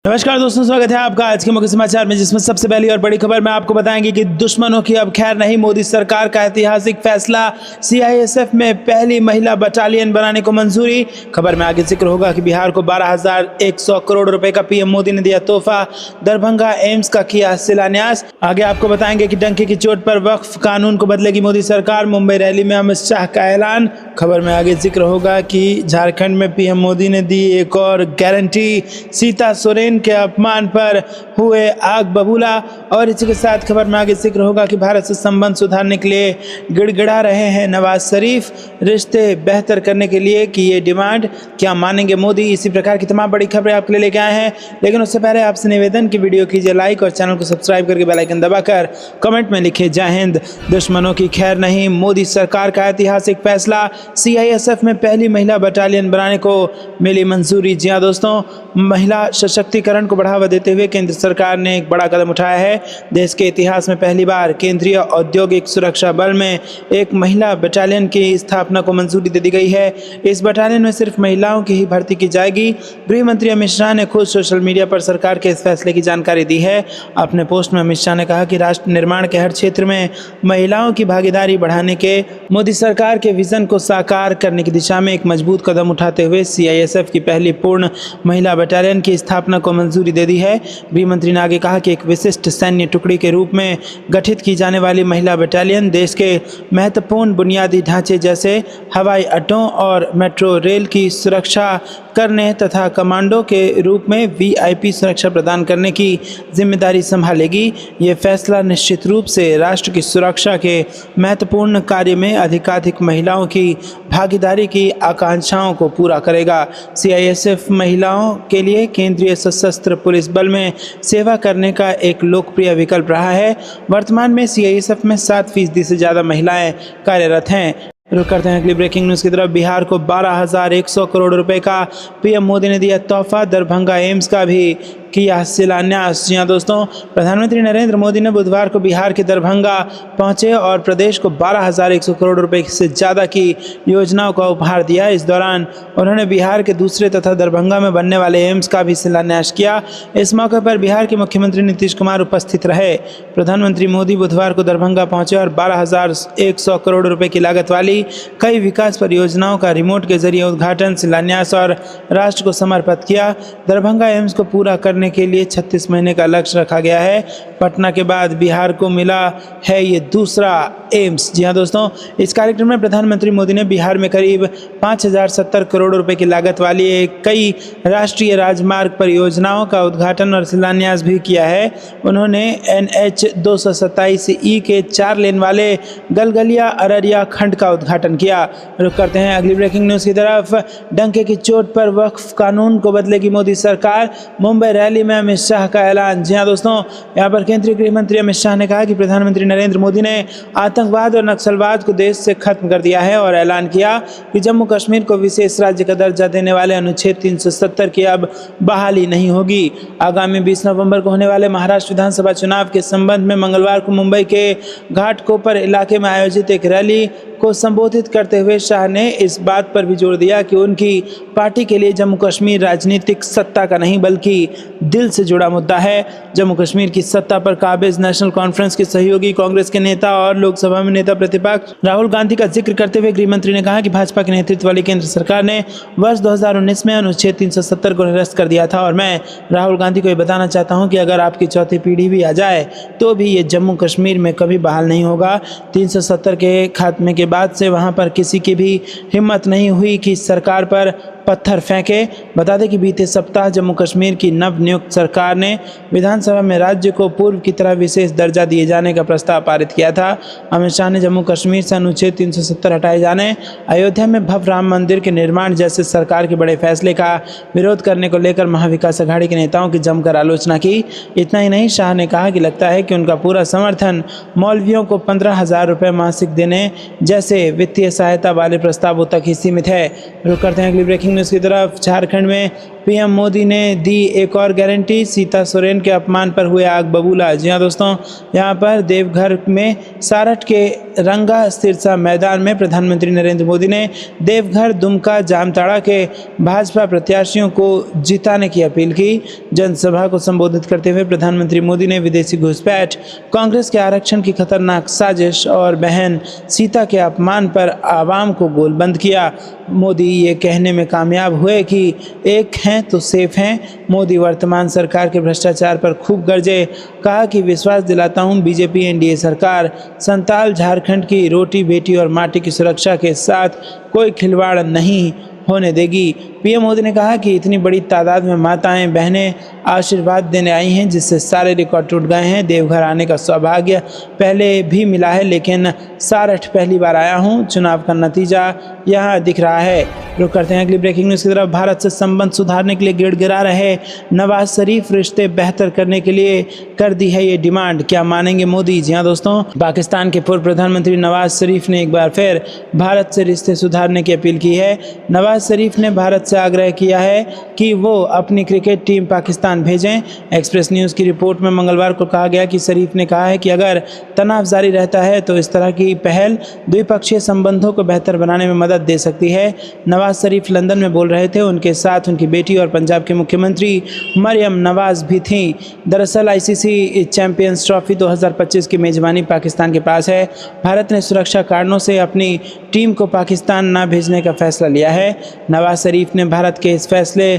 नमस्कार दोस्तों, स्वागत है आपका आज के मुख्य समाचार में, जिसमें सबसे पहली और बड़ी खबर में आपको बताएंगे कि दुश्मनों की अब खैर नहीं। मोदी सरकार का ऐतिहासिक फैसला, सीआईएसएफ में पहली महिला बटालियन बनाने को मंजूरी। खबर में आगे जिक्र होगा कि बिहार को 12,100 करोड़ रुपए का पीएम मोदी ने दिया तोहफा। दरभंगा एम्स का किया शिलान्यास। आगे आपको बताएंगे कि डंके की चोट पर वक्फ कानून को बदलेगी मोदी सरकार। मुंबई रैली में अमित शाह का ऐलान। खबर में आगे जिक्र होगा कि झारखंड में पीएम मोदी ने दी एक और गारंटी। सीता सोरेन के अपमान पर हुए आग बबूला। और इसी के साथ खबर में आगे जिक्र होगा कि भारत से संबंध सुधारने के लिए गिड़गिड़ा रहे हैं नवाज शरीफ। रिश्ते बेहतर करने के लिए की ये डिमांड, क्या मानेंगे मोदी। इसी प्रकार की तमाम बड़ी खबरें आपके लिए लेके आए हैं, लेकिन उससे पहले आपसे निवेदन की वीडियो कीजिए लाइक और चैनल को सब्सक्राइब करके बेल आइकन दबाकर कमेंट में लिखिए जय हिंद। दुश्मनों की खैर नहीं, मोदी सरकार का ऐतिहासिक फैसला, सीआईएसएफ में पहली महिला बटालियन बनाने को मिली मंजूरी। जी हाँ दोस्तों, महिला सशक्तिकरण को बढ़ावा देते हुए केंद्र सरकार ने एक बड़ा कदम उठाया है। देश के इतिहास में पहली बार केंद्रीय औद्योगिक सुरक्षा बल में एक महिला बटालियन की स्थापना को मंजूरी दे दी गई है। इस बटालियन में सिर्फ महिलाओं की ही भर्ती की जाएगी। गृह मंत्री अमित शाह ने खुद सोशल मीडिया पर सरकार के इस फैसले की जानकारी दी है। अपने पोस्ट में अमित शाह ने कहा कि राष्ट्र निर्माण के हर क्षेत्र में महिलाओं की भागीदारी बढ़ाने के मोदी सरकार के विजन को साकार करने की दिशा में एक मजबूत कदम उठाते हुए सीआईएसएफ की पहली पूर्ण महिला बटालियन की स्थापना को मंजूरी दे दी है। गृह मंत्री ने आगे कहा कि एक विशिष्ट सैन्य टुकड़ी के रूप में गठित की जाने वाली महिला बटालियन देश के महत्वपूर्ण बुनियादी ढांचे जैसे हवाई अड्डों और मेट्रो रेल की सुरक्षा करने तथा कमांडो के रूप में वीआईपी सुरक्षा प्रदान करने की जिम्मेदारी संभालेगी। ये फैसला निश्चित रूप से राष्ट्र की सुरक्षा के महत्वपूर्ण कार्य में अधिकाधिक महिलाओं की भागीदारी की आकांक्षाओं को पूरा करेगा। सीआईएसएफ महिलाओं के लिए केंद्रीय सशस्त्र पुलिस बल में सेवा करने का एक लोकप्रिय विकल्प रहा है। वर्तमान में सीआईएसएफ में 7% से ज़्यादा महिलाएं कार्यरत हैं। रुक करते हैं अगली ब्रेकिंग न्यूज़ की तरफ। बिहार को 12,100 करोड़ रुपए का पीएम मोदी ने दिया तोहफा। दरभंगा एम्स का भी किया शिलान्यास। जी हाँ दोस्तों, प्रधानमंत्री नरेंद्र मोदी ने बुधवार को बिहार के दरभंगा पहुंचे और प्रदेश को 12,100 करोड़ रुपए से ज़्यादा की योजनाओं का उपहार दिया। इस दौरान उन्होंने बिहार के दूसरे तथा दरभंगा में बनने वाले एम्स का भी शिलान्यास किया। इस मौके पर बिहार के मुख्यमंत्री नीतीश कुमार उपस्थित रहे। प्रधानमंत्री मोदी बुधवार को दरभंगा पहुंचे और 12,100 करोड़ रुपए की लागत वाली कई विकास परियोजनाओं का रिमोट के जरिए उद्घाटन, शिलान्यास और राष्ट्र को समर्पित किया। दरभंगा एम्स को पूरा करने के लिए 36 महीने का लक्ष्य रखा गया है। पटना के बाद बिहार को मिला है ये दूसरा एम्स। जी हाँ दोस्तों, इस कार्यक्रम में प्रधानमंत्री मोदी ने बिहार में करीब 5,070 करोड़ रुपए की लागत वाली कई राष्ट्रीय राजमार्ग परियोजनाओं का उद्घाटन और शिलान्यास भी किया है। उन्होंने NH 227E के 4 लेन वाले गलगलिया अररिया खंड का उद्घाटन किया। रुक करते हैं अगली ब्रेकिंग न्यूज़ की तरफ। डंके की चोट पर वक्फ कानून को बदलेगी मोदी सरकार। मुंबई रैली में अमित शाह का ऐलान। जी हाँ दोस्तों, यहाँ पर केंद्रीय गृह मंत्री अमित शाह ने कहा कि प्रधानमंत्री नरेंद्र मोदी ने आतंकवाद और नक्सलवाद को देश से खत्म कर दिया है और ऐलान किया कि जम्मू कश्मीर को विशेष राज्य का दर्जा देने वाले अनुच्छेद 370 की अब बहाली नहीं होगी। आगामी 20 नवंबर को होने वाले महाराष्ट्र विधानसभा चुनाव के संबंध में मंगलवार को मुंबई के घाटकोपर इलाके में आयोजित एक रैली को संबोधित करते हुए शाह ने इस बात पर भी जोर दिया कि उनकी पार्टी के लिए जम्मू कश्मीर राजनीतिक सत्ता का नहीं बल्कि दिल से जुड़ा मुद्दा है। जम्मू कश्मीर की सत्ता पर काबिज नेशनल कॉन्फ्रेंस के सहयोगी कांग्रेस के नेता और लोकसभा में नेता प्रतिपक्ष राहुल गांधी का जिक्र करते हुए गृह मंत्री ने कहा कि भाजपा के नेतृत्व वाली केंद्र सरकार ने वर्ष 2019 में अनुच्छेद 370 को निरस्त कर दिया था और मैं राहुल गांधी को ये बताना चाहता हूँ कि अगर आपकी चौथी पीढ़ी भी आ जाए तो भी ये जम्मू कश्मीर में कभी बहाल नहीं होगा। 370 के खात्मे के बाद से वहां पर किसी की भी हिम्मत नहीं हुई कि सरकार पर पत्थर फेंके। बता दें कि बीते सप्ताह जम्मू कश्मीर की नवनियुक्त सरकार ने विधानसभा में राज्य को पूर्व की तरह विशेष दर्जा दिए जाने का प्रस्ताव पारित किया था। अमित शाह ने जम्मू कश्मीर से अनुच्छेद 370 हटाए जाने, अयोध्या में भव्य राम मंदिर के निर्माण जैसे सरकार के बड़े फैसले का विरोध करने को लेकर महाविकास अघाड़ी के नेताओं की जमकर आलोचना की। इतना ही नहीं, शाह ने कहा कि लगता है कि उनका पूरा समर्थन मौलवियों को 15,000 रुपये मासिक देने जैसे वित्तीय सहायता वाले प्रस्तावों तक ही सीमित है। रुक करते हैं अगली ब्रेकिंग न्यूज़ की तरफ। झारखंड में पीएम मोदी ने दी एक और गारंटी, सीता सोरेन के अपमान पर हुए आग बबूला। जी हाँ दोस्तों, यहाँ पर देवघर में सारठ के रंगा सिरसा मैदान में प्रधानमंत्री नरेंद्र मोदी ने देवघर, दुमका, जामताड़ा के भाजपा प्रत्याशियों को जिताने की अपील की। जनसभा को संबोधित करते हुए प्रधानमंत्री मोदी ने विदेशी घुसपैठ, कांग्रेस के आरक्षण की खतरनाक साजिश और बहन सीता के अपमान पर आवाम को गोलबंद किया। मोदी ये कहने में कामयाब हुए कि एक हैं तो सेफ हैं। मोदी वर्तमान सरकार के भ्रष्टाचार पर खूब गरजे, कहा कि विश्वास दिलाता हूं बीजेपी एनडीए सरकार संताल झारखंड की रोटी, बेटी और माटी की सुरक्षा के साथ कोई खिलवाड़ नहीं होने देगी। पीएम मोदी ने कहा कि इतनी बड़ी तादाद में माताएं बहनें आशीर्वाद देने आई हैं, जिससे सारे रिकॉर्ड टूट गए हैं। देवघर आने का सौभाग्य पहले भी मिला है, लेकिन सारठ पहली बार आया हूं। चुनाव का नतीजा यहाँ दिख रहा है। रुक करते हैं अगली ब्रेकिंग न्यूज़ की तरफ। भारत से संबंध सुधारने के लिए गिड़गिड़ा रहे नवाज शरीफ रिश्ते बेहतर करने के लिए कर दी है ये डिमांड, क्या मानेंगे मोदी? जी हाँ दोस्तों, पाकिस्तान के पूर्व प्रधानमंत्री नवाज शरीफ ने एक बार फिर भारत से रिश्ते सुधारने की अपील की है। नवाज शरीफ ने भारत से आग्रह किया है कि वो अपनी क्रिकेट टीम पाकिस्तान भेजें। एक्सप्रेस न्यूज़ की रिपोर्ट में मंगलवार को कहा गया कि शरीफ ने कहा है कि अगर तनाव जारी रहता है तो इस तरह की पहल द्विपक्षीय संबंधों को बेहतर बनाने में मदद दे सकती है। नवाज शरीफ लंदन में बोल रहे थे। उनके साथ उनकी बेटी और पंजाब के मुख्यमंत्री मरियम नवाज भी थीं। दरअसल आईसीसी चैंपियंस ट्रॉफी 2025 की मेजबानी पाकिस्तान के पास है। भारत ने सुरक्षा कारणों से अपनी टीम को पाकिस्तान न भेजने का फैसला लिया है। नवाज शरीफ ने भारत के इस फैसले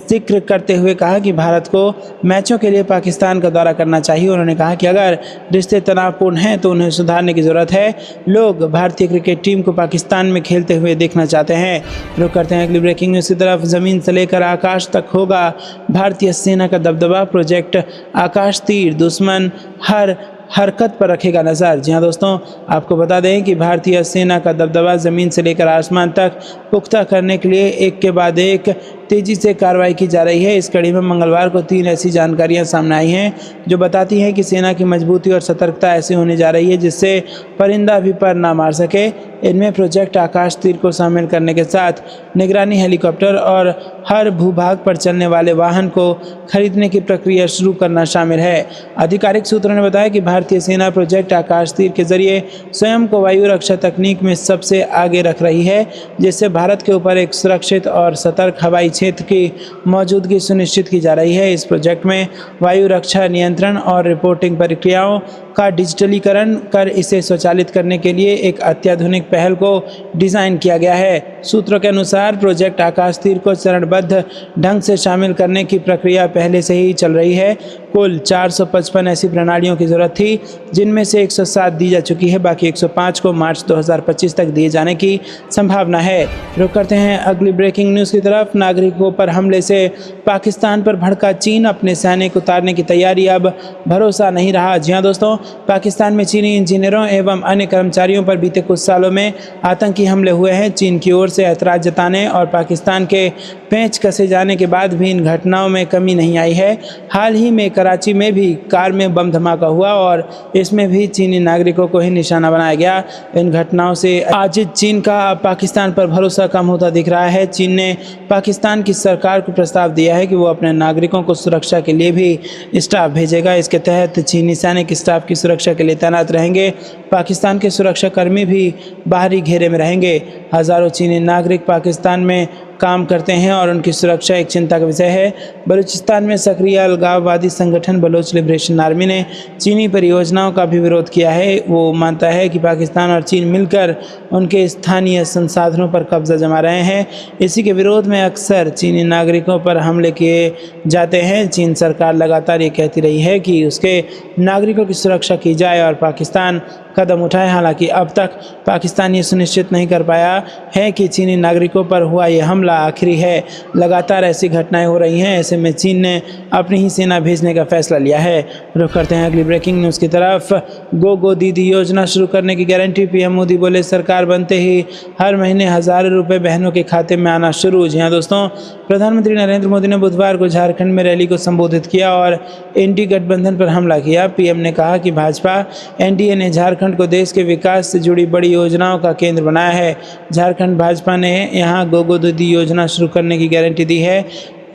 जिक्र करते हुए कहा कि भारत को मैचों के लिए पाकिस्तान का दौरा करना चाहिए। उन्होंने कहा कि अगर रिश्ते तनावपूर्ण हैं तो उन्हें सुधारने की ज़रूरत है। लोग भारतीय क्रिकेट टीम को पाकिस्तान में खेलते हुए देखना चाहते हैं। रुक करते हैं अगली ब्रेकिंग न्यूज़ की तरफ। ज़मीन से लेकर आकाश तक होगा भारतीय सेना का दबदबा, प्रोजेक्ट आकाश तीर दुश्मन हर हरकत पर रखेगा नज़र। जी हाँ दोस्तों, आपको बता दें कि भारतीय सेना का दबदबा ज़मीन से लेकर आसमान तक पुख्ता करने के लिए एक के बाद एक तेज़ी से कार्रवाई की जा रही है। इस कड़ी में मंगलवार को 3 ऐसी जानकारियां सामने आई हैं जो बताती हैं कि सेना की मजबूती और सतर्कता ऐसी होने जा रही है जिससे परिंदा भी पर ना मार सके। इनमें प्रोजेक्ट आकाश तीर को शामिल करने के साथ निगरानी हेलीकॉप्टर और हर भूभाग पर चलने वाले वाहन को खरीदने की प्रक्रिया शुरू करना शामिल है। आधिकारिक सूत्रों ने बताया कि भारतीय सेना प्रोजेक्ट आकाश तीर के जरिए स्वयं को वायु रक्षा तकनीक में सबसे आगे रख रही है, जिससे भारत के ऊपर एक सुरक्षित और सतर्क हवाई क्षेत्र की मौजूदगी सुनिश्चित की जा रही है। इस प्रोजेक्ट में वायु रक्षा नियंत्रण और रिपोर्टिंग प्रक्रियाओं का डिजिटलीकरण कर इसे स्वचालित करने के लिए एक अत्याधुनिक पहल को डिज़ाइन किया गया है। सूत्रों के अनुसार प्रोजेक्ट आकाश तीर को चरणबद्ध ढंग से शामिल करने की प्रक्रिया पहले से ही चल रही है। कुल 455 ऐसी प्रणालियों की ज़रूरत थी, जिनमें से 107 दी जा चुकी है। बाकी 105 को मार्च 2025 तक दिए जाने की संभावना है। रुक करते हैं अगली ब्रेकिंग न्यूज़ की तरफ। नागरिकों पर हमले से पाकिस्तान पर भड़का चीन, अपने सैनिक उतारने की तैयारी, अब भरोसा नहीं रहा। जी हाँ दोस्तों, पाकिस्तान में चीनी इंजीनियरों एवं अन्य कर्मचारियों पर बीते कुछ सालों में आतंकी हमले हुए हैं। चीन की ओर से ऐतराज़ जताने और पाकिस्तान के पेंच कसे जाने के बाद भी इन घटनाओं में कमी नहीं आई है। हाल ही में कराची में भी कार में बम धमाका हुआ और इसमें भी चीनी नागरिकों को ही निशाना बनाया गया। इन घटनाओं से आज चीन का पाकिस्तान पर भरोसा कम होता दिख रहा है। चीन ने पाकिस्तान की सरकार को प्रस्ताव दिया है कि वो अपने नागरिकों को सुरक्षा के लिए भी स्टाफ भेजेगा। इसके तहत चीनी सैनिक स्टाफ की सुरक्षा के लिए तैनात रहेंगे। पाकिस्तान के सुरक्षाकर्मी भी बाहरी घेरे में रहेंगे। हज़ारों चीनी नागरिक पाकिस्तान में काम करते हैं और उनकी सुरक्षा एक चिंता का विषय है। बलूचिस्तान में सक्रिय अलगाववादी संगठन बलोच लिबरेशन आर्मी ने चीनी परियोजनाओं का भी विरोध किया है। वो मानता है कि पाकिस्तान और चीन मिलकर उनके स्थानीय संसाधनों पर कब्जा जमा रहे हैं। इसी के विरोध में अक्सर चीनी नागरिकों पर हमले किए जाते हैं। चीन सरकार लगातार ये कहती रही है कि उसके नागरिकों की सुरक्षा की जाए और पाकिस्तान कदम उठाए। हालांकि अब तक पाकिस्तान ये सुनिश्चित नहीं कर पाया है कि चीनी नागरिकों पर हुआ ये हमला आखिरी है। लगातार ऐसी घटनाएं हो रही हैं, ऐसे में चीन ने अपनी ही सेना भेजने का फैसला लिया है। रुख करते हैं अगली ब्रेकिंग न्यूज़ की तरफ। गो दीदी योजना शुरू करने की गारंटी, पीएम मोदी बोले सरकार बनते ही हर महीने हज़ारों रुपये बहनों के खाते में आना शुरू। जी हाँ दोस्तों, प्रधानमंत्री नरेंद्र मोदी ने बुधवार को झारखंड में रैली को संबोधित किया और एनडीए गठबंधन पर हमला किया। पीएम ने कहा कि भाजपा एनडीए ने झारखंड को देश के विकास से जुड़ी बड़ी योजनाओं का केंद्र बनाया है। झारखंड भाजपा ने यहाँ गो दीदी योजना शुरू करने की गारंटी दी है।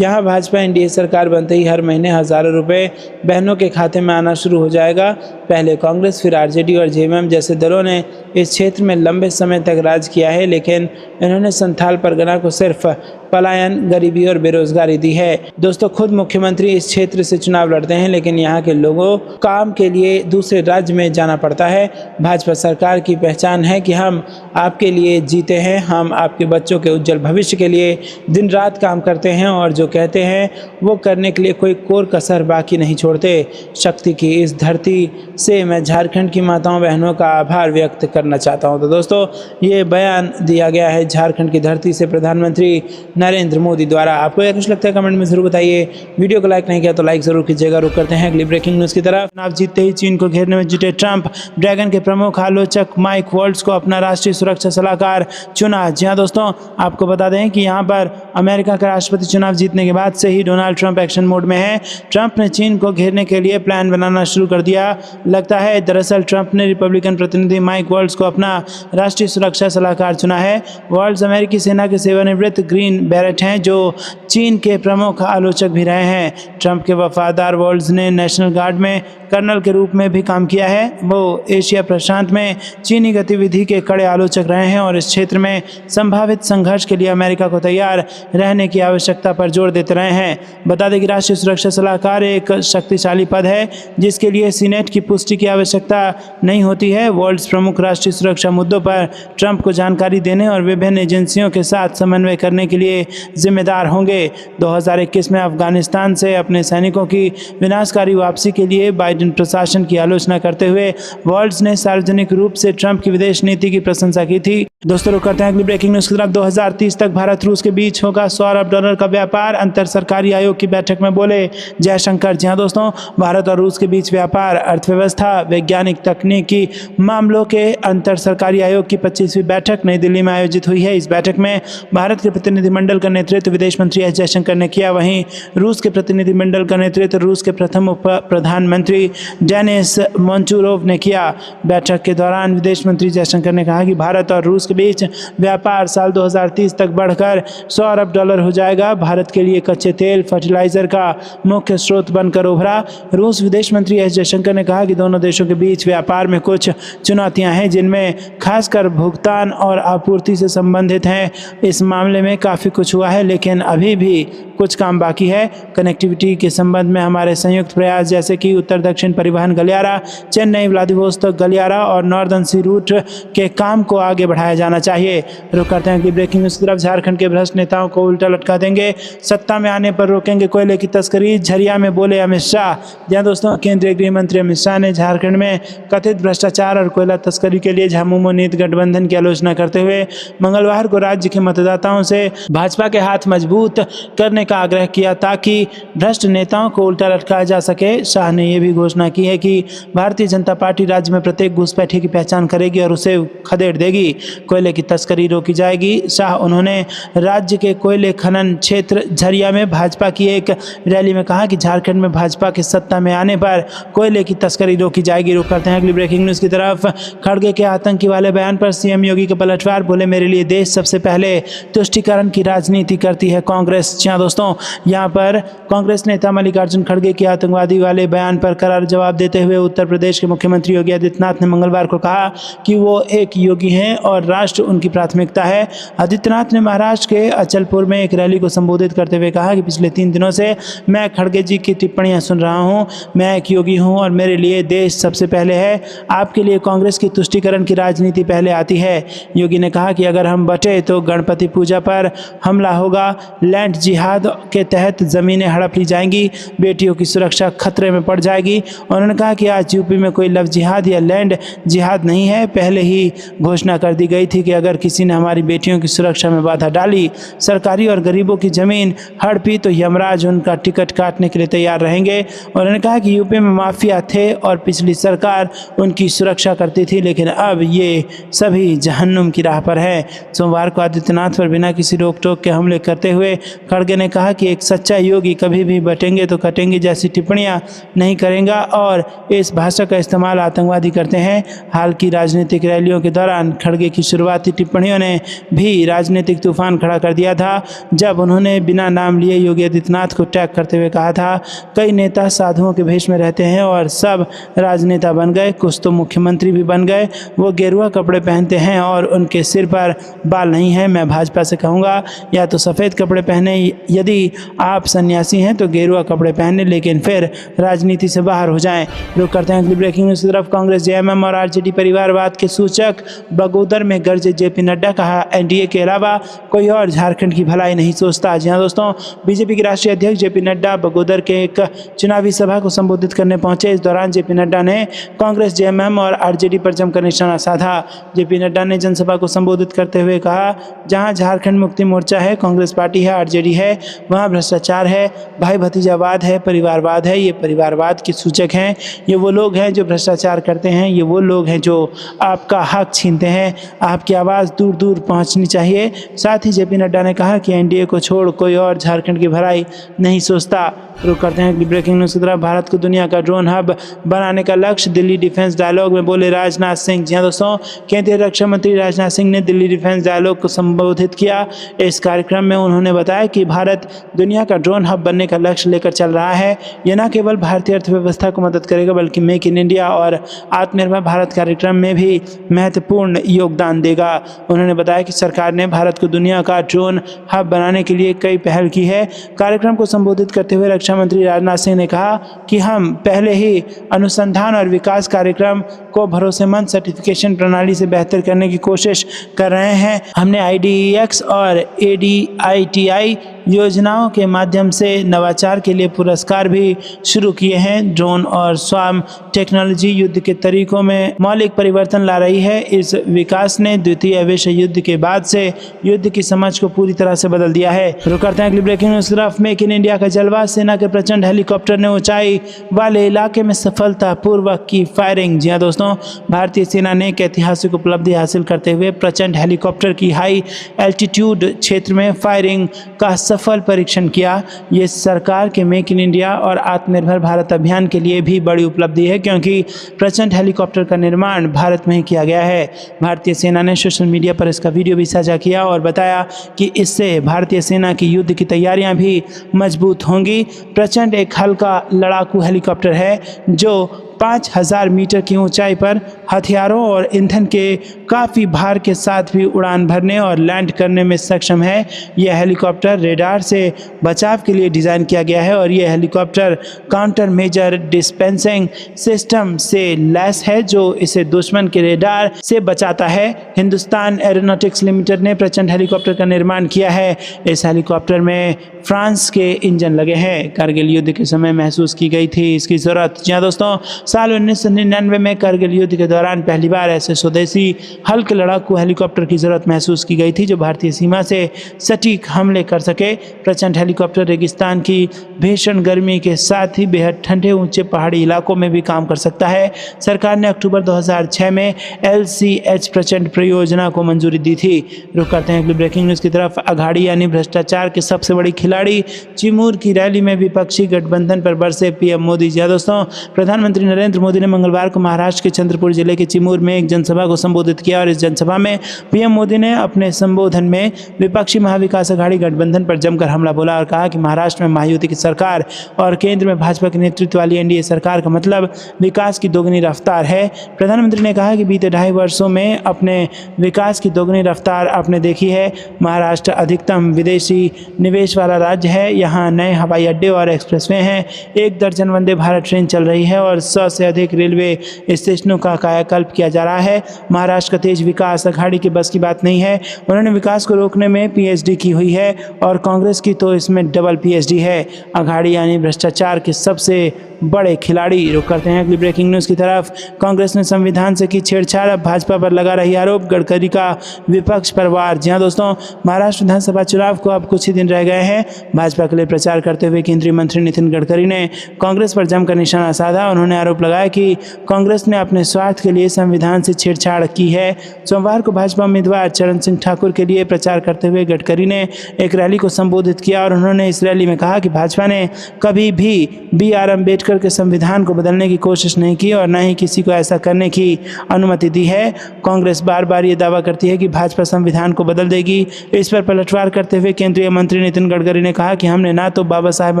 यहाँ भाजपा एनडीए सरकार बनते ही हर महीने हज़ारों रुपए बहनों के खाते में आना शुरू हो जाएगा। पहले कांग्रेस, फिर आरजेडी और जेएमएम जैसे दलों ने इस क्षेत्र में लंबे समय तक राज किया है, लेकिन इन्होंने संथाल परगना को सिर्फ पलायन, गरीबी और बेरोजगारी दी है। दोस्तों, खुद मुख्यमंत्री इस क्षेत्र से चुनाव लड़ते हैं, लेकिन यहाँ के लोगों काम के लिए दूसरे राज्य में जाना पड़ता है। भाजपा सरकार की पहचान है कि हम आपके लिए जीते हैं, हम आपके बच्चों के उज्जवल भविष्य के लिए दिन रात काम करते हैं और जो कहते हैं वो करने के लिए कोई कोर कसर बाकी नहीं छोड़ते। शक्ति की इस धरती से मैं झारखंड की माताओं बहनों का आभार व्यक्त करना चाहता हूं। तो दोस्तों, ये बयान दिया गया है झारखंड की धरती से प्रधानमंत्री नरेंद्र मोदी द्वारा। आपको यह कुछ लगता है कमेंट में जरूर बताइए। वीडियो को लाइक नहीं किया तो लाइक जरूर कीजिएगा। रुक करते हैं अगली ब्रेकिंग न्यूज़ की तरफ। चुनाव जीतते ही चीन को घेरने में जुटे ट्रंप, ड्रैगन के प्रमुख आलोचक माइक वॉल्ट्ज को अपना राष्ट्रीय सुरक्षा सलाहकार चुना। जी हाँ दोस्तों, आपको बता दें कि यहाँ पर अमेरिका का राष्ट्रपति चुनाव जीतने के बाद से ही डोनाल्ड ट्रंप एक्शन मोड में है। ट्रंप ने चीन को घेरने के लिए प्लान बनाना शुरू कर दिया लगता है। दरअसल ट्रंप ने रिपब्लिकन प्रतिनिधि माइक वॉल्ट्ज को अपना राष्ट्रीय सुरक्षा सलाहकार चुना है। वॉल्ट्ज अमेरिकी सेना के सेवानिवृत्त ग्रीन बैरेट हैं, जो चीन के प्रमुख आलोचक भी रहे हैं। ट्रंप के वफादार वॉल्ट्ज ने नेशनल गार्ड में कर्नल के रूप में भी काम किया है। वो एशिया प्रशांत में चीनी गतिविधि के कड़े आलोचक रहे हैं और इस क्षेत्र में संभावित संघर्ष के लिए अमेरिका को तैयार रहने की आवश्यकता पर जोर देते रहे हैं। बता दें कि राष्ट्रीय सुरक्षा सलाहकार एक शक्तिशाली पद है जिसके लिए सीनेट की पुष्टि की आवश्यकता नहीं होती है। वॉल्ट्ज प्रमुख राष्ट्रीय सुरक्षा मुद्दों पर ट्रंप को जानकारी देने और विभिन्न एजेंसियों के साथ समन्वय करने के लिए जिम्मेदार होंगे। 2021 में अफगानिस्तान से अपने सैनिकों की विनाशकारी वापसी के लिए बाइडेन प्रशासन की आलोचना करते हुए वॉल्ट्ज ने सार्वजनिक रूप से ट्रंप की विदेश नीति की प्रशंसा की थी। दोस्तों, रुक करते हैं अगली ब्रेकिंग न्यूज़ की तरफ। 2030 तक भारत रूस के बीच होगा $100 अरब का व्यापार, अंतर सरकारी आयोग की बैठक में बोले जयशंकर। जी हाँ दोस्तों, भारत और रूस के बीच व्यापार, अर्थव्यवस्था, वैज्ञानिक तकनीकी मामलों के अंतर सरकारी आयोग की 25वीं बैठक नई दिल्ली में आयोजित हुई है। इस बैठक में भारत के प्रतिनिधिमंडल का नेतृत्व विदेश मंत्री एस जयशंकर ने किया। वहीं रूस के प्रतिनिधिमंडल का नेतृत्व रूस के प्रथम उप प्रधानमंत्री डेनिस मोंचुरोव ने किया। बैठक के दौरान विदेश मंत्री जयशंकर ने कहा कि भारत और रूस के बीच व्यापार साल 2030 तक बढ़कर $100 अरब हो जाएगा। भारत के लिए कच्चे तेल, फर्टिलाइजर का मुख्य स्रोत बनकर उभरा। रूस विदेश मंत्री एस जयशंकर ने कहा कि दोनों देशों के बीच व्यापार में कुछ चुनौतियां हैं जिनमें खासकर भुगतान और आपूर्ति से संबंधित हैं। इस मामले में काफ़ी कुछ हुआ है, लेकिन अभी भी कुछ काम बाकी है। कनेक्टिविटी के संबंध में हमारे संयुक्त प्रयास जैसे कि उत्तर दक्षिण परिवहन गलियारा, चेन्नई व्लादिवोस्तोक गलियारा और नॉर्दर्न सी रूट के काम को आगे बढ़ाया जाना चाहिए। रुक करते हैं कि ब्रेकिंग न्यूज़ की तरफ। झारखंड के भ्रष्ट नेताओं को उल्टा लटका देंगे, सत्ता में आने पर रोकेंगे कोयले की तस्करी, झरिया में बोले अमित शाह। जहाँ दोस्तों, केंद्रीय गृह मंत्री अमित शाह ने झारखंड में कथित भ्रष्टाचार और कोयला तस्करी के लिए झामुमो नीत गठबंधन की आलोचना करते हुए मंगलवार को राज्य के मतदाताओं से भाजपा के हाथ मजबूत करने का आग्रह किया ताकि भ्रष्ट नेताओं को उल्टा लटकाया जा सके। शाह ने यह भी घोषणा की है कि भारतीय जनता पार्टी राज्य में प्रत्येक घुसपैठिए की पहचान करेगी और उसे खदेड़ देगी, कोयले की तस्करी रोकी जाएगी। शाह उन्होंने राज्य के कोयले खनन क्षेत्र झरिया में भाजपा की एक रैली में कहा कि झारखंड में भाजपा के सत्ता में आने पर कोयले की तस्करी रोकी जाएगी। रुक करते हैं अगली ब्रेकिंग न्यूज़ की तरफ। खड़गे के आतंकी वाले बयान पर सीएम योगी का पलटवार, बोले मेरे लिए देश सबसे पहले तुष्टीकरण की राजनीति करती है कांग्रेस। जी हाँ दोस्तों, यहाँ पर कांग्रेस नेता मल्लिकार्जुन खड़गे के आतंकवादी वाले बयान पर करार जवाब देते हुए उत्तर प्रदेश के मुख्यमंत्री योगी आदित्यनाथ ने मंगलवार को कहा कि वो एक योगी हैं और राष्ट्र उनकी प्राथमिकता है। आदित्यनाथ ने महाराष्ट्र के अचलपुर में एक रैली को संबोधित करते हुए कहा कि पिछले 3 दिनों से मैं खड़गे जी की टिप्पणियां सुन रहा हूं। मैं एक योगी हूं और मेरे लिए देश सबसे पहले है। आपके लिए कांग्रेस की तुष्टीकरण की राजनीति पहले आती है। योगी ने कहा कि अगर हम बटे तो गणपति पूजा पर हमला होगा, लैंड जिहाद के तहत ज़मीनें हड़प ली जाएंगी, बेटियों की सुरक्षा खतरे में पड़ जाएगी। उन्होंने कहा कि आज यूपी में कोई लव जिहाद या लैंड जिहाद नहीं है। पहले ही घोषणा कर दी गई थी कि अगर किसी ने हमारी बेटियों की सुरक्षा में बाधा डाली, सरकारी और गरीबों की ज़मीन हड़पी, तो यमराज उनका टिकट काटने के लिए तैयार रहेंगे। उन्होंने कहा कि यूपी में माफिया थे और पिछली सरकार उनकी सुरक्षा करती थी, लेकिन अब ये सभी जहन्नुम की राह पर है। सोमवार को आदित्यनाथ पर बिना किसी रोक टोक अशोक के हमले करते हुए खड़गे ने कहा कि एक सच्चा योगी कभी भी बटेंगे तो कटेंगे जैसी टिप्पणियां नहीं करेगा और इस भाषा का इस्तेमाल आतंकवादी करते हैं। हाल की राजनीतिक रैलियों के दौरान खड़गे की शुरुआती टिप्पणियों ने भी राजनीतिक तूफान खड़ा कर दिया था, जब उन्होंने बिना नाम लिए योगी आदित्यनाथ को टैग करते हुए कहा था, कई नेता साधुओं के भेष में रहते हैं और सब राजनेता बन गए, कुछ तो मुख्यमंत्री भी बन गए। वो गेरुआ कपड़े पहनते हैं और उनके सिर पर बाल नहीं है। मैं भाजपा से कहूँगा या तो सफ़ेद कपड़े पहने, यदि आप सन्यासी हैं तो गेरुआ कपड़े पहने, लेकिन फिर राजनीति से बाहर हो जाएं। रुक करते हैं अगली ब्रेकिंग न्यूज़ की तरफ। कांग्रेस, जेएमएम और आरजेडी परिवारवाद के सूचक बगोदर में गरजे जेपी नड्डा। कहा, एनडीए के अलावा कोई और झारखंड की भलाई नहीं सोचता। जी हाँ दोस्तों, बीजेपी के राष्ट्रीय अध्यक्ष जेपी नड्डा बगोदर के एक चुनावी सभा को संबोधित करने पहुंचे। इस दौरान जेपी नड्डा ने कांग्रेस, जेएमएम और आरजेडी पर जमकर निशाना साधा। जेपी नड्डा ने जनसभा को संबोधित करते हुए कहा, जहां झारखंड मुक्ति मोर्चा है, कांग्रेस पार्टी है, आरजेडी है, वहां भ्रष्टाचार है, भाई भतीजावाद है, परिवारवाद है। ये परिवारवाद के सूचक हैं। ये वो लोग हैं जो भ्रष्टाचार करते हैं। ये वो लोग हैं जो आपका हक छीनते हैं। आपकी आवाज़ दूर दूर पहुंचनी चाहिए। साथ ही जेपी नड्डा ने कहा कि एनडीए को छोड़ कोई और झारखंड की भलाई नहीं सोचता। रुक करते हैं ब्रेकिंग न्यूज़ की तरफ। भारत को दुनिया का ड्रोन हब बनाने का लक्ष्य, दिल्ली डिफेंस डायलॉग में बोले राजनाथ सिंह। जी हाँ दोस्तों, केंद्रीय रक्षा मंत्री राजनाथ सिंह ने दिल्ली डिफेंस डायलॉग को संबोधित किया। इस कार्यक्रम में उन्होंने बताया कि भारत दुनिया का ड्रोन हब बनने का लक्ष्य लेकर चल रहा है। यह न केवल भारतीय अर्थव्यवस्था को मदद करेगा बल्कि मेक इन इंडिया और आत्मनिर्भर भारत कार्यक्रम में भी महत्वपूर्ण योगदान देगा। उन्होंने बताया कि सरकार ने भारत को दुनिया का ड्रोन हब बनाने के लिए कई पहल की है। कार्यक्रम को संबोधित करते हुए रक्षा मंत्री राजनाथ सिंह ने कहा कि हम पहले ही अनुसंधान और विकास कार्यक्रम को भरोसेमंद सर्टिफिकेशन प्रणाली से बेहतर करने की कोशिश कर रहे हैं। हमने IDEX और ADITI योजनाओं के माध्यम से नवाचार के लिए पुरस्कार भी शुरू किए हैं। ड्रोन और स्वाम टेक्नोलॉजी युद्ध के तरीकों में मौलिक परिवर्तन ला रही है। इस विकास ने द्वितीय विश्व युद्ध के बाद से युद्ध की समझ को पूरी तरह से बदल दिया है। रुक करते हैं अगली ब्रेकिंग न्यूज़ की तरफ। मेक इन इंडिया का जलवा, सेना के प्रचंड हेलीकॉप्टर ने ऊंचाई वाले इलाके में सफलतापूर्वक की फायरिंग। जी हाँ दोस्तों, भारतीय सेना ने एक ऐतिहासिक उपलब्धि हासिल करते हुए प्रचंड हेलीकॉप्टर की हाई एल्टीट्यूड क्षेत्र में फायरिंग का सफल परीक्षण किया। ये सरकार के मेक इन इंडिया और आत्मनिर्भर भारत अभियान के लिए भी बड़ी उपलब्धि है, क्योंकि प्रचंड हेलीकॉप्टर का निर्माण भारत में ही किया गया है। भारतीय सेना ने सोशल मीडिया पर इसका वीडियो भी साझा किया और बताया कि इससे भारतीय सेना की युद्ध की तैयारियां भी मजबूत होंगी। प्रचंड एक हल्का लड़ाकू हेलीकॉप्टर है जो 5000 मीटर की ऊंचाई पर हथियारों और ईंधन के काफ़ी भार के साथ भी उड़ान भरने और लैंड करने में सक्षम है। यह हेलीकॉप्टर रेडार से बचाव के लिए डिज़ाइन किया गया है और यह helicopter counter measure dispensing system से लैस है जो इसे दुश्मन के रेडार से बचाता है। हिंदुस्तान एरोनॉटिक्स लिमिटेड ने प्रचंड हेलीकॉप्टर का निर्माण किया है। इस हेलीकॉप्टर में फ्रांस के इंजन लगे हैं। कारगिल युद्ध के समय महसूस की गई थी इसकी ज़रूरत। जी हाँ दोस्तों, साल 1999 में कारगिल युद्ध के दौरान पहली बार ऐसे स्वदेशी हल्के लड़ाकू हेलीकॉप्टर की ज़रूरत महसूस की गई थी जो भारतीय सीमा से सटीक हमले कर सके। प्रचंड हेलीकॉप्टर रेगिस्तान की भीषण गर्मी के साथ ही बेहद ठंडे ऊंचे पहाड़ी इलाकों में भी काम कर सकता है। सरकार ने अक्टूबर 2006 में LCH प्रचंड परियोजना को मंजूरी दी थी। रुक करते हैं अगली ब्रेकिंग न्यूज़ की तरफ। अघाड़ी यानी भ्रष्टाचार के सबसे बड़ी खिलाड़ी चिमूर की रैली में विपक्षी गठबंधन पर बरसे PM मोदी। जी दोस्तों, प्रधानमंत्री नरेंद्र मोदी ने मंगलवार को महाराष्ट्र के चंद्रपुर जिले के चिमूर में एक जनसभा को संबोधित किया और इस जनसभा में PM मोदी ने अपने संबोधन में विपक्षी महाविकास अघाड़ी गठबंधन पर जमकर हमला बोला और कहा कि महाराष्ट्र में महायुति की सरकार और केंद्र में भाजपा के नेतृत्व वाली NDA सरकार का मतलब विकास की दोगुनी रफ्तार है। प्रधानमंत्री ने कहा कि बीते 2.5 वर्षों में अपने विकास की दोगुनी रफ्तार आपने देखी है। महाराष्ट्र अधिकतम विदेशी निवेश वाला राज्य है। यहाँ नए हवाई अड्डे और एक्सप्रेसवे हैं। 1 दर्जन वंदे भारत ट्रेन चल रही है और 100 से अधिक रेलवे स्टेशनों का कायाकल्प किया जा रहा है। महाराष्ट्र का तेज विकास अघाड़ी के बस की बात नहीं है। उन्होंने विकास को रोकने में PhD की हुई है और कांग्रेस की तो इसमें डबल PhD है। अघाड़ी यानी भ्रष्टाचार के सबसे बड़े खिलाड़ी। रुक करते हैं अगली ब्रेकिंग न्यूज़ की तरफ। कांग्रेस ने संविधान से की छेड़छाड़, अब भाजपा पर लगा रही आरोप, गडकरी का विपक्ष पर वार। जी हाँ दोस्तों, महाराष्ट्र विधानसभा चुनाव को अब कुछ ही दिन रह गए हैं। भाजपा के लिए प्रचार करते हुए केंद्रीय मंत्री नितिन गडकरी ने कांग्रेस पर जमकर निशाना साधा। उन्होंने आरोप लगाया कि कांग्रेस ने अपने स्वार्थ के लिए संविधान से छेड़छाड़ की है। सोमवार को भाजपा उम्मीदवार चरण सिंह ठाकुर के लिए प्रचार करते हुए गडकरी ने एक रैली को संबोधित किया और उन्होंने इस रैली में कहा कि भाजपा ने कभी भी BR अम्बेडकर के संविधान को बदलने की कोशिश नहीं की और न ही किसी को ऐसा करने की अनुमति दी है। कांग्रेस बार बार ये दावा करती है कि भाजपा संविधान को बदल देगी। इस पर पलटवार करते हुए केंद्रीय मंत्री नितिन गडकरी ने कहा कि हमने ना तो बाबा साहेब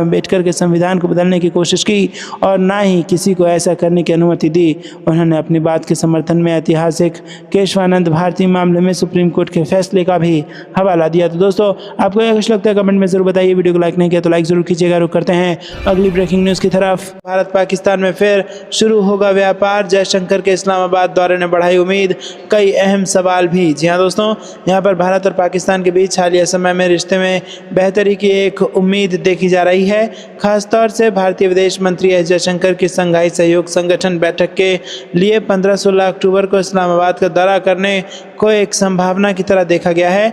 अम्बेडकर के संविधान को बदलने की कोशिश की और ना ही किसी को ऐसा करने की अनुमति दी। उन्होंने अपनी बात के समर्थन में ऐतिहासिक केशवानंद भारती मामले में सुप्रीम कोर्ट के फैसले का भी हवाला दिया। तो दोस्तों, आपको क्या कुछ लगता है कमेंट में जरूर बताइए। वीडियो को लाइक नहीं किया तो लाइक जरूर कीजिएगा। रुक करते हैं अगली ब्रेकिंग न्यूज़ की तरफ। भारत पाकिस्तान में फिर शुरू होगा व्यापार, जयशंकर के इस्लामाबाद दौरे ने बढ़ाई उम्मीद, कई अहम सवाल भी। जी हाँ दोस्तों, यहाँ पर भारत और पाकिस्तान के बीच हालिया समय में रिश्ते में बेहतरी की एक उम्मीद देखी जा रही है। खासतौर से भारतीय विदेश मंत्री एस जयशंकर की संघाई सहयोग संगठन बैठक के लिए 15-16 अक्टूबर को इस्लामाबाद का दौरा करने को एक संभावना की तरह देखा गया है।